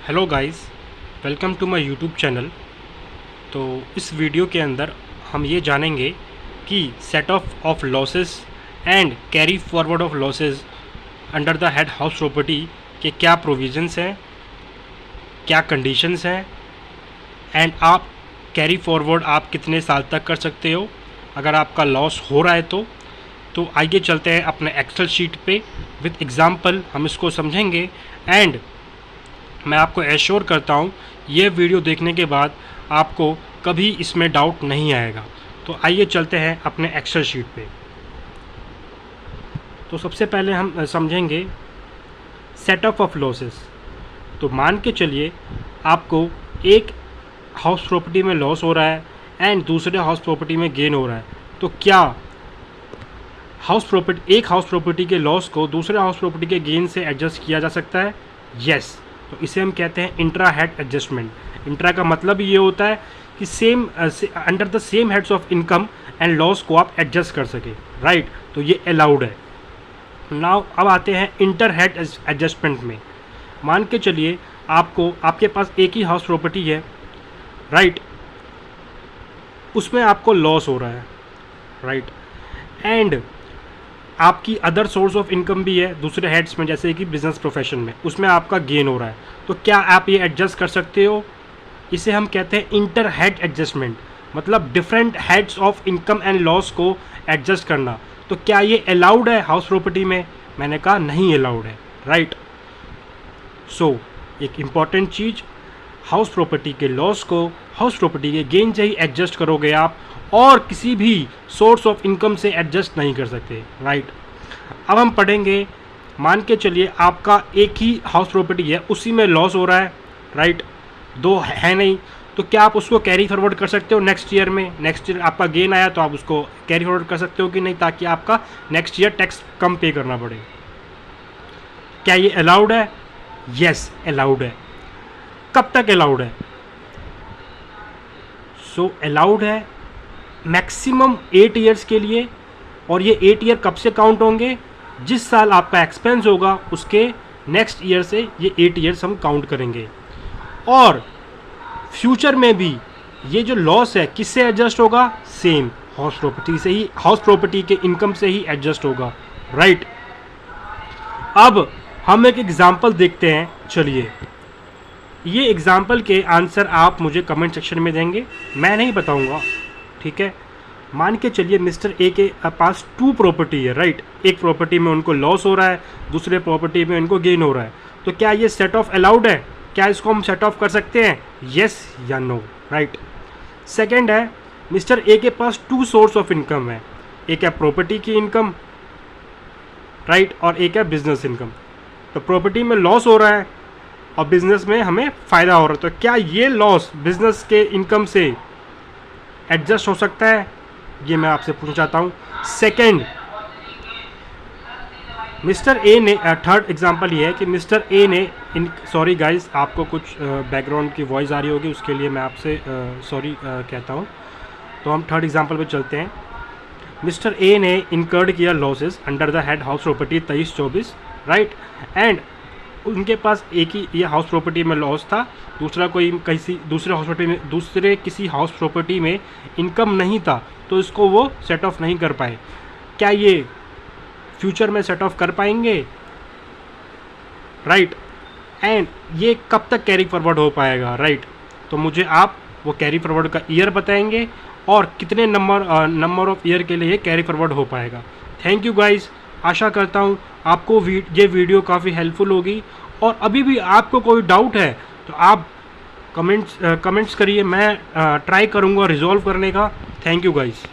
Hello guys, welcome to my YouTube channel. तो इस video के अंदर हम ये जानेंगे कि set of losses and carry forward of losses under the head house property के क्या प्रोविजंस हैं, क्या कंडीशंस हैं एंड आप कैरी फॉरवर्ड आप कितने साल तक कर सकते हो अगर आपका लॉस हो रहा है। तो आइए चलते हैं अपने एक्सेल शीट पे विद एग्जांपल, हम इसको समझेंगे एंड मैं आपको एश्योर करता हूँ ये वीडियो देखने के बाद आपको कभी इसमें डाउट नहीं आएगा। तो आइए चलते हैं अपने एक्सेल शीट पे। तो सबसे पहले हम समझेंगे सेटअप ऑफ लॉसेस। तो मान के चलिए आपको एक हाउस प्रॉपर्टी में लॉस हो रहा है एंड दूसरे हाउस प्रॉपर्टी में गेन हो रहा है। तो क्या एक हाउस प्रॉपर्टी के लॉस को दूसरे हाउस प्रॉपर्टी के गेन से एडजस्ट किया जा सकता है? यस। तो इसे हम कहते हैं इंट्रा हेड एडजस्टमेंट। इंट्रा का मतलब ये होता है कि under the same heads of income and loss को आप एडजस्ट कर सके, राइट। तो ये अलाउड है। नाउ अब आते हैं इंटर हेड एडजस्टमेंट में। मान के चलिए आपके पास एक ही हाउस प्रॉपर्टी है, राइट, उसमें आपको लॉस हो रहा है, राइट, एंड आपकी अदर सोर्स ऑफ इनकम भी है दूसरे हेड्स में, जैसे कि बिजनेस प्रोफेशन में, उसमें आपका गेन हो रहा है। तो क्या आप ये एडजस्ट कर सकते हो? इसे हम कहते हैं इंटर हेड एडजस्टमेंट, मतलब different heads of income and loss को एडजस्ट करना। तो क्या ये अलाउड है हाउस प्रॉपर्टी में? मैंने कहा नहीं अलाउड है, राइट। सो एक इम्पॉर्टेंट चीज़, हाउस प्रॉपर्टी के लॉस को हाउस प्रॉपर्टी के गेन से ही एडजस्ट करोगे आप, और किसी भी सोर्स ऑफ इनकम से एडजस्ट नहीं कर सकते, राइट। अब हम पढ़ेंगे, मान के चलिए आपका एक ही हाउस प्रॉपर्टी है, उसी में लॉस हो रहा है, राइट, दो है नहीं। तो क्या आप उसको कैरी फॉरवर्ड कर सकते हो नेक्स्ट ईयर में? नेक्स्ट ईयर आपका गेन आया तो आप उसको कैरी फॉरवर्ड कर सकते हो कि नहीं, ताकि आपका नेक्स्ट ईयर टैक्स कम पे करना पड़े। क्या ये अलाउड है? यस, अलाउड है। कब तक अलाउड है? सो अलाउड है मैक्सिमम 8 ईयर्स के लिए। और ये 8 ईयर कब से काउंट होंगे? जिस साल आपका एक्सपेंस होगा उसके नेक्स्ट ईयर से ये 8 ईयर्स हम काउंट करेंगे। और फ्यूचर में भी ये जो लॉस है किससे एडजस्ट होगा? सेम हाउस प्रॉपर्टी से ही, हाउस प्रॉपर्टी के इनकम से ही एडजस्ट होगा, राइट। अब हम एक एग्जांपल देखते हैं। चलिए, ये एग्जांपल के आंसर आप मुझे कमेंट सेक्शन में देंगे, मैं नहीं बताऊंगा, ठीक है। मान के चलिए मिस्टर ए के पास 2 प्रॉपर्टी है, राइट। एक प्रॉपर्टी में उनको लॉस हो रहा है, दूसरे प्रॉपर्टी में उनको गेन हो रहा है। तो क्या ये सेट ऑफ अलाउड है? क्या इसको हम सेट ऑफ कर सकते हैं? यस या नो, राइट। सेकंड है, मिस्टर ए के पास 2 सोर्स ऑफ इनकम है, एक है प्रॉपर्टी की इनकम, राइट, और एक है बिजनेस इनकम। तो प्रॉपर्टी में लॉस हो रहा है और बिजनेस में हमें फ़ायदा हो रहा है। तो क्या ये लॉस बिजनेस के इनकम से एडजस्ट हो सकता है? ये मैं आपसे पूछना चाहता हूँ। सेकंड, मिस्टर ए ने, थर्ड एग्जांपल ये है कि मिस्टर ए ने सॉरी गाइस, आपको कुछ बैकग्राउंड की वॉइस आ रही होगी, उसके लिए मैं आपसे सॉरी कहता हूँ। तो हम थर्ड एग्जांपल पे चलते हैं। मिस्टर ए ने इनकर्ड किया losses under the head house property 23-24, right, and उनके पास एक ही ये हाउस प्रॉपर्टी में लॉस था, दूसरा कोई दूसरे किसी हाउस प्रॉपर्टी में इनकम नहीं था, तो इसको वो सेट ऑफ नहीं कर पाए। क्या ये फ्यूचर में सेट ऑफ कर पाएंगे? राइट। एंड ये कब तक कैरी फॉरवर्ड हो पाएगा? राइट। तो मुझे आप वो कैरी फॉरवर्ड का ईयर बताएंगे और कितने नंबर ऑफ ईयर के लिए ये कैरी फॉरवर्ड हो पाएगा। थैंक यू गाइस, आशा करता हूँ आपको ये वीडियो काफ़ी हेल्पफुल होगी। और अभी भी आपको कोई डाउट है तो आप कमेंट्स करिए, मैं ट्राई करूँगा रिजॉल्व करने का। Thank you guys.